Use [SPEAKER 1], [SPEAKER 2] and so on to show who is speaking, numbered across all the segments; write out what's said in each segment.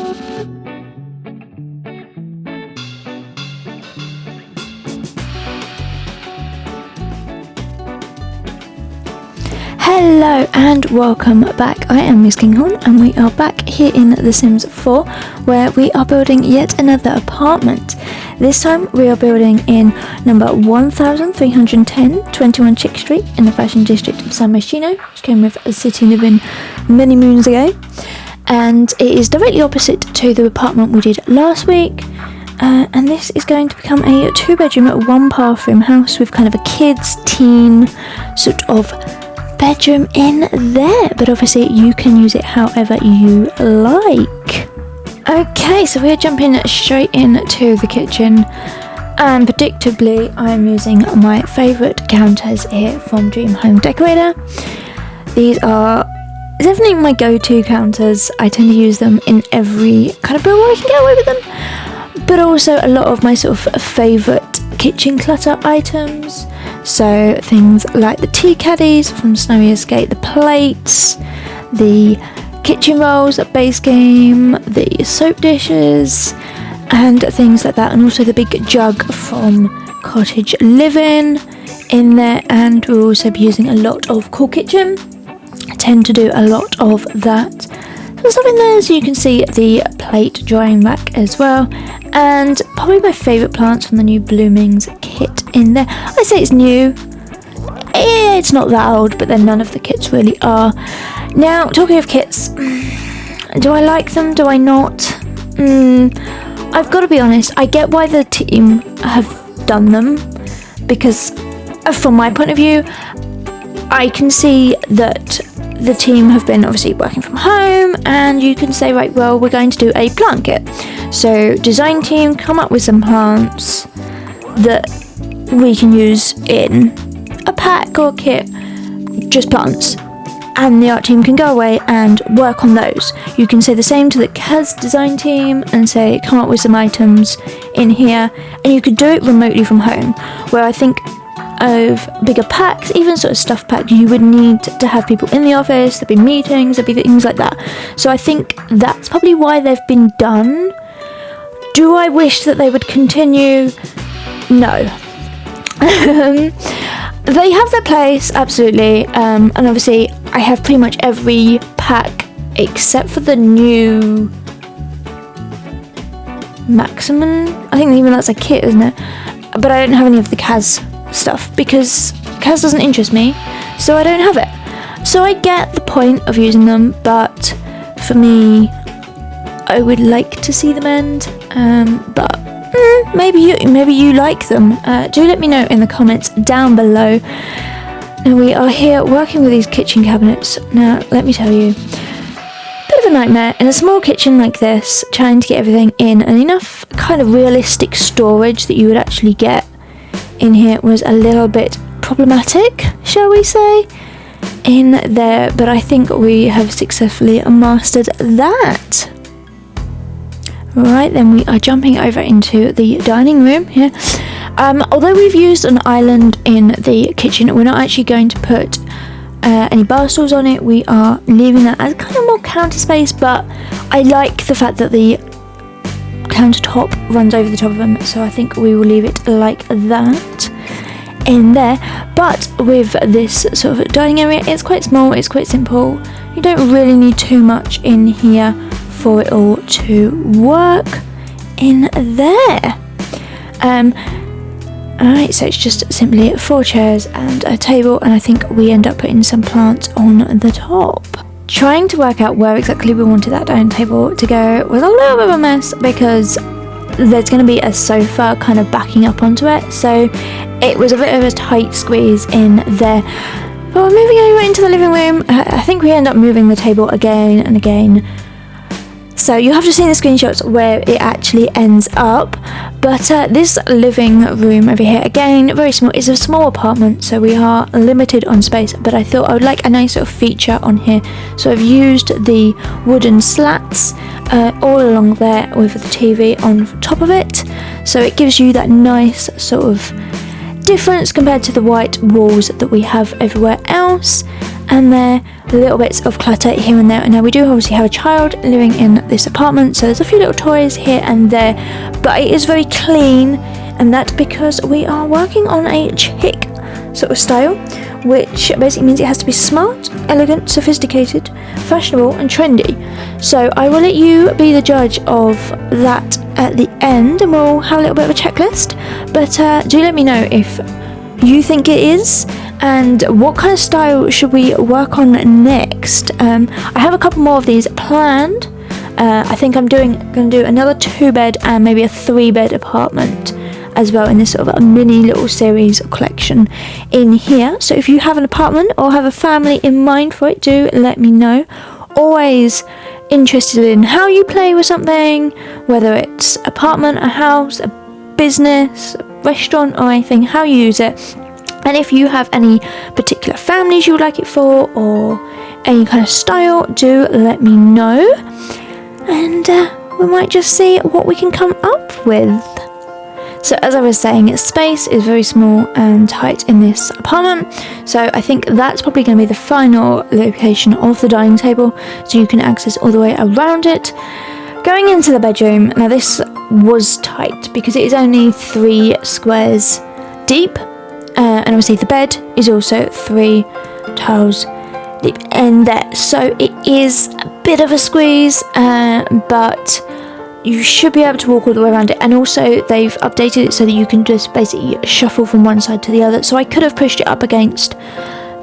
[SPEAKER 1] Hello and welcome back. I am Miss Kinghorn and we are back here in The Sims 4 where we are building yet another apartment. This time we are building in number 1310 21 Chic Street in the fashion district of Myshuno, which came with a city living many moons ago, and it is directly opposite to the apartment we did last week. And this is going to become a 2-bedroom, 1-bathroom house with kind of a kids, teen sort of bedroom in there, but obviously you can use it however you like. Okay, so we're jumping straight into the kitchen, and predictably I'm using my favourite counters here from Dream Home Decorator. These are definitely my go-to counters. I tend to use them in every kind of build where I can get away with them, but also a lot of my sort of favourite kitchen clutter items. So things like the tea caddies from Snowy Escape, the plates, the kitchen rolls, the base game, the soap dishes, and things like that, and also the big jug from Cottage Living in there. And we'll also be using a lot of Cool Kitchen. I tend to do a lot of that stuff in there, so you can see the plate drying rack as well, and probably my favourite plants from the new Bloomings kit in there. I say it's new, it's not that old, but then none of the kits really are. Now, talking of kits, do I like them, do I not? I've got to be honest, I get why the team have done them, because from my point of view, I can see that the team have been obviously working from home, and you can say, right, well, we're going to do a plant kit. So design team, come up with some plants that we can use in a pack or kit, just plants, and the art team can go away and work on those. You can say the same to the Kaz design team and say, come up with some items in here, and you could do it remotely from home, where I think of bigger packs, even sort of stuff pack, you would need to have people in the office, there'd be meetings, there'd be things like that. So I think that's probably why they've been done. Do I wish that they would continue? No. They have their place, absolutely, and obviously I have pretty much every pack except for the new Maximum. I think even that's a kit, isn't it? But I don't have any of the Kaz stuff because Kaz doesn't interest me, so I don't have it. So I get the point of using them, but for me, I would like to see them end. But maybe you like them. Do let me know in the comments down below. Now we are here working with these kitchen cabinets. Now let me tell you, bit of a nightmare in a small kitchen like this, trying to get everything in and enough kind of realistic storage that you would actually get in here was a little bit problematic, shall we say, in there, but I think we have successfully mastered that. Right, then we are jumping over into the dining room here. Although we've used an island in the kitchen, we're not actually going to put any bar stools on it. We are leaving that as kind of more counter space, but I like the fact that the countertop runs over the top of them, so I think we will leave it like that in there. But with this sort of dining area, it's quite small, it's quite simple. You don't really need too much in here for it all to work in there. Alright, so it's just simply 4 chairs and a table, and I think we end up putting some plants on the top. Trying to work out where exactly we wanted that dining table to go was a little bit of a mess, because there's going to be a sofa kind of backing up onto it, so it was a bit of a tight squeeze in there. But we're moving over into the living room. I think we end up moving the table again and again, so you have to see the screenshots where it actually ends up. But this living room over here, again, very small. It's a small apartment, so we are limited on space, but I thought I would like a nice sort of feature on here. So I've used the wooden slats all along there with the TV on top of it, so it gives you that nice sort of difference compared to the white walls that we have everywhere else. and there little bits of clutter here and there. And now we do obviously have a child living in this apartment, so there's a few little toys here and there, but it is very clean, and that's because we are working on a chic sort of style, which basically means it has to be smart, elegant, sophisticated, fashionable and trendy. So I will let you be the judge of that at the end, and we'll have a little bit of a checklist, but do let me know if you think it is, and what kind of style should we work on next. I have a couple more of these planned. I think I'm going to do another 2-bed and maybe a 3-bed apartment as well in this sort of a mini little series collection in here. So if you have an apartment or have a family in mind for it, do let me know. Always interested in how you play with something, whether it's apartment, a house, a business, a restaurant or anything, how you use it. And if you have any particular families you would like it for, or any kind of style, do let me know, and we might just see what we can come up with. So as I was saying, space is very small and tight in this apartment, so I think that's probably going to be the final location of the dining table, so you can access all the way around it. Going into the bedroom, now this was tight because it is only 3 squares deep, and obviously the bed is also 3 tiles deep in there, so it is a bit of a squeeze, but you should be able to walk all the way around it. And also they've updated it so that you can just basically shuffle from one side to the other, so I could have pushed it up against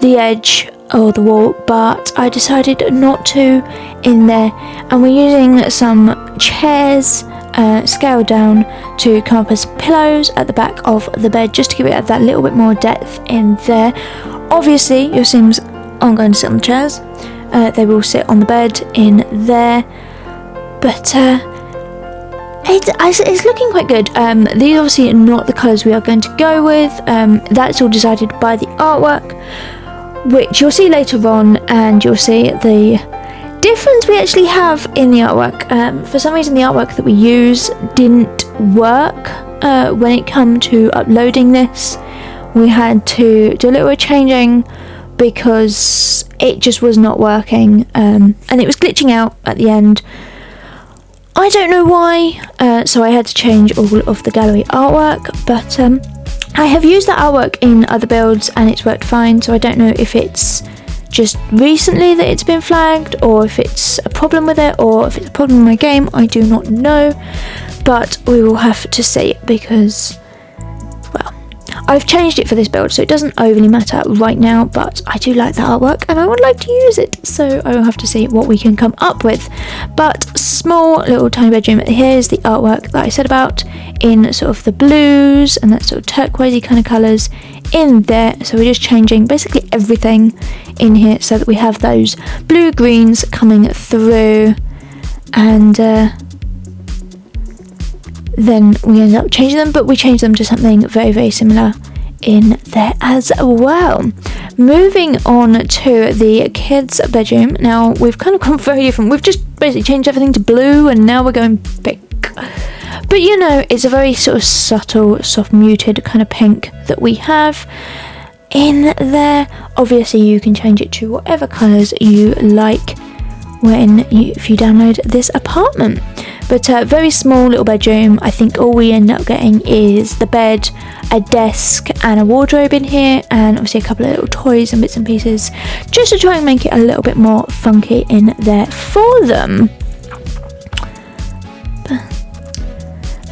[SPEAKER 1] the edge or the wall, but I decided not to in there. And we're using some chairs scaled down to come up as pillows at the back of the bed, just to give it that little bit more depth in there. Obviously your Sims aren't going to sit on the chairs, they will sit on the bed in there, but it's looking quite good. These obviously are not the colours we are going to go with. That's all decided by the artwork, which you'll see later on, and you'll see the difference we actually have in the artwork. For some reason the artwork that we use didn't work when it came to uploading this. We had to do a little bit of changing because it just was not working, and it was glitching out at the end. I don't know why, so I had to change all of the gallery artwork, but I have used that artwork in other builds and it's worked fine, so I don't know if it's just recently that it's been flagged, or if it's a problem with it, or if it's a problem in my game. I do not know, but we will have to see, because, well, I've changed it for this build, so it doesn't overly matter right now, but I do like the artwork and I would like to use it, so I will have to see what we can come up with. But small little tiny bedroom. Here's the artwork that I said about, in sort of the blues and that sort of turquoisey kind of colours in there. So we're just changing basically everything in here so that we have those blue greens coming through, and then we end up changing them, but we change them to something very, very similar in there as well. Moving on to the kids' bedroom. Now we've kind of gone very different. We've just basically changed everything to blue, and now we're going pink. But you know, it's a very sort of subtle, soft muted kind of pink that we have in there. Obviously you can change it to whatever colours you like if you download this apartment. But a very small little bedroom. I think all we end up getting is the bed, a desk and a wardrobe in here, and obviously a couple of little toys and bits and pieces, just to try and make it a little bit more funky in there for them.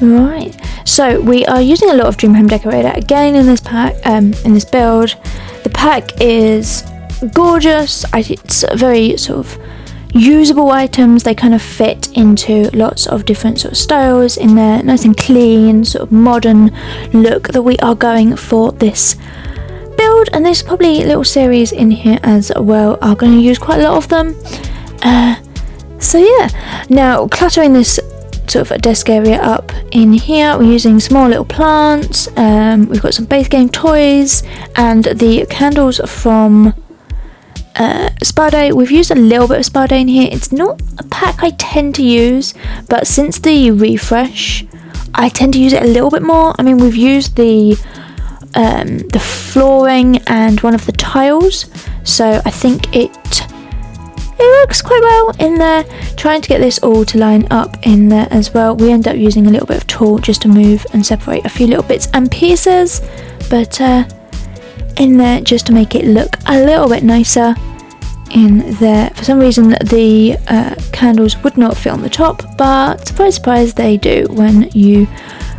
[SPEAKER 1] Right, so we are using a lot of Dream Home Decorator again in this pack, in this build. The pack is gorgeous. It's very sort of usable items. They kind of fit into lots of different sort of styles in there, nice and clean, sort of modern look that we are going for this build. And there's probably a little series in here as well. I'm going to use quite a lot of them. So yeah, now cluttering this sort of a desk area up in here, we're using small little plants. We've got some base game toys and the candles from Spa Day. We've used a little bit of Spa Day in here. It's not a pack I tend to use, but since the refresh I tend to use it a little bit more. I mean, we've used the flooring and one of the tiles, so I think it works quite well in there. Trying to get this all to line up in there as well. We end up using a little bit of tool just to move and separate a few little bits and pieces, but in there just to make it look a little bit nicer in there. For some reason the candles would not fit on the top, but surprise surprise they do when you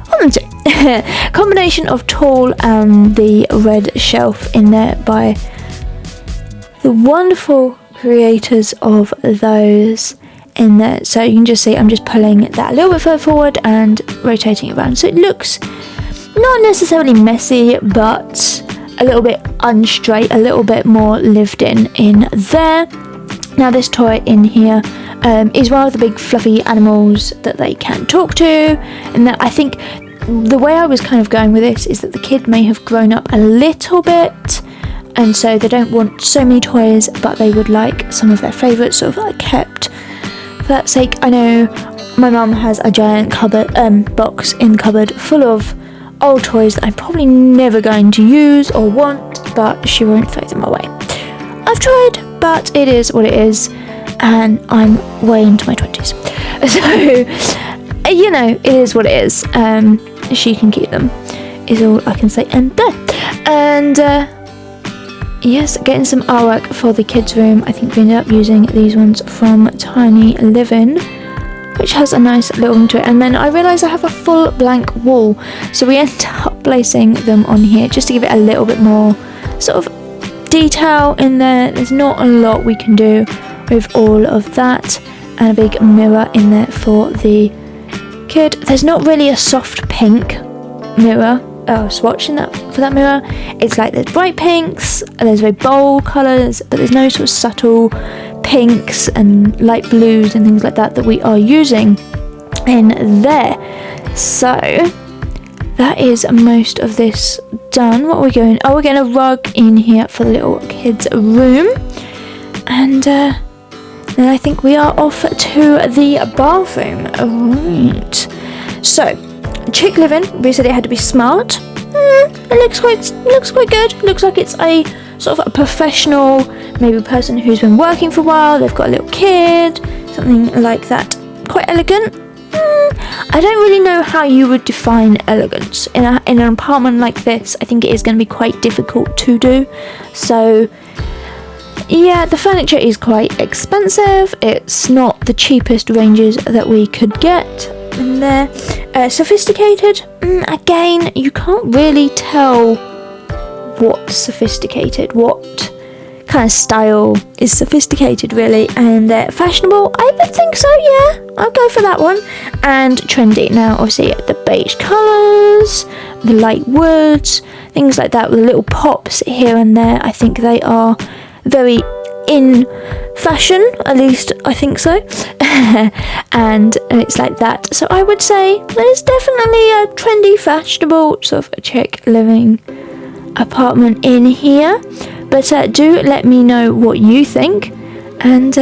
[SPEAKER 1] want them to. Combination of tool and the red shelf in there by the wonderful creators of those in there. So you can just see I'm just pulling that a little bit further forward and rotating it around, so it looks not necessarily messy, but a little bit unstraight, a little bit more lived in there. Now this toy in here is one of the big fluffy animals that they can talk to, and that I think the way I was kind of going with this is that the kid may have grown up a little bit, and so they don't want so many toys, but they would like some of their favourites sort of kept. For that sake, I know my mum has a giant cupboard box in the cupboard full of old toys that I'm probably never going to use or want, but she won't throw them away. I've tried, but it is what it is, and I'm way into my 20s, so you know, it is what it is. She can keep them is all I can say. And there, and yes, getting some artwork for the kids room. I think we ended up using these ones from Tiny Living, which has a nice little ring to it. And then I realised I have a full blank wall, so we end up placing them on here just to give it a little bit more sort of detail in there. There's not a lot we can do with all of that, and a big mirror in there for the kid. There's not really a soft pink mirror swatch in that for that mirror. It's like there's bright pinks, there's very bold colours, but there's no sort of subtle pinks and light blues and things like that we are using in there. So that is most of this done. What are we going? Oh, we're getting a rug in here for the little kids room, and then I think we are off to the bathroom. Right, so Chic Living, we said it had to be smart. It looks quite good. Looks like it's a sort of a professional, maybe a person who's been working for a while, they've got a little kid, something like that. Quite elegant. I don't really know how you would define elegance in an apartment like this. I think it is going to be quite difficult to do. So yeah, the furniture is quite expensive. It's not the cheapest ranges that we could get in there. Sophisticated, again, you can't really tell what's sophisticated, what kind of style is sophisticated really. And fashionable, I would think so, yeah, I'll go for that one. And trendy, now obviously the beige colours, the light woods, things like that with little pops here and there. I think they are very in fashion, at least I think so. and it's like that, so I would say there's definitely a trendy, fashionable sort of a Chic Living apartment in here. But do let me know what you think, and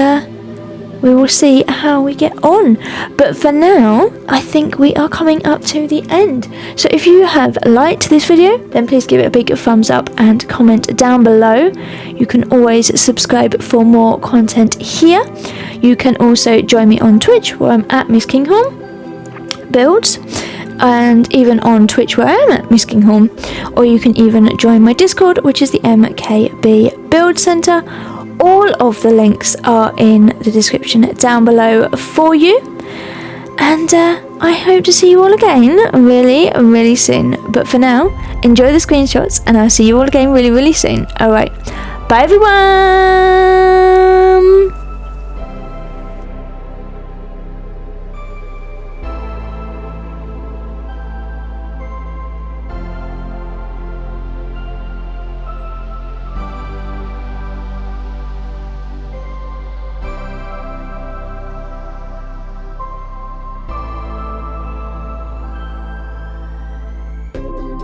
[SPEAKER 1] we will see how we get on. But for now, I think we are coming up to the end. So if you have liked this video, then please give it a big thumbs up and comment down below. You can always subscribe for more content here. You can also join me on Twitch, where I'm at MISSKINGHORNBUILDS, and even on Twitch where I am at MISSKINGHORN, or you can even join my Discord, which is the MKB Build Centre. All of the links are in the description down below for you, and I hope to see you all again really soon. But for now, enjoy the screenshots, and I'll see you all again really soon. Alright, bye everyone!